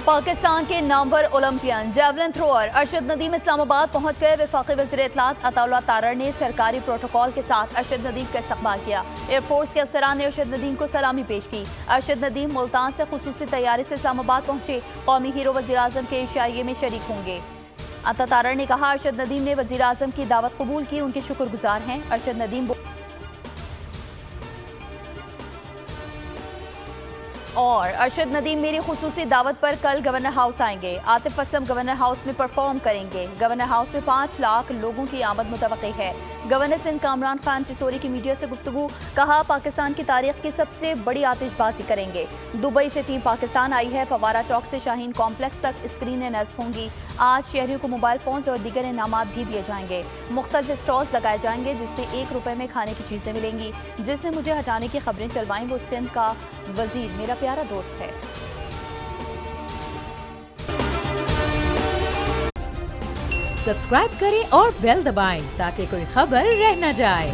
پاکستان کے نامور Olympian javelin تھروئر Arshad Nadeem اسلام آباد پہنچ گئے۔ وفاقی وزیر اطلاعات عطا اللہ تارڑ نے سرکاری پروٹوکول کے ساتھ ارشد ندیم کا استقبال کیا۔ ایئر فورس کے افسران نے ارشد ندیم کو سلامی پیش کی۔ ارشد ندیم ملتان سے خصوصی طیارے سے اسلام آباد پہنچے، قومی ہیرو وزیر اعظم کے عشائیے میں شریک ہوں گے۔ عطا تارڑ نے کہا ارشد ندیم نے وزیر اعظم کی دعوت قبول کی، ان کے شکر گزار ہیں۔ ارشد ندیم میری خصوصی دعوت پر کل گورنر ہاؤس آئیں گے۔ عاطف اسلم گورنر ہاؤس میں پرفارم کریں گے۔ گورنر ہاؤس میں 5 لاکھ لوگوں کی آمد متوقع ہے۔ گورنر سندھ کامران خان چسوری کی میڈیا سے گفتگو، کہا پاکستان کی تاریخ کی سب سے بڑی آتش بازی کریں گے۔ دبئی سے ٹیم پاکستان آئی ہے۔ فوارہ چوک سے شاہین کمپلیکس تک اسکرینیں نصب ہوں گی۔ آج شہریوں کو موبائل فونز اور دیگر انعامات بھی دیے جائیں گے۔ مختلف اسٹالز لگائے جائیں گے جس میں 1 روپے میں کھانے کی چیزیں ملیں گی۔ جس نے مجھے ہٹانے کی خبریں چلوائیں وہ سندھ کا وزیر میرا پیارا دوست ہے۔ سبسکرائب کریں اور بیل دبائیں تاکہ کوئی خبر رہ نہ جائے۔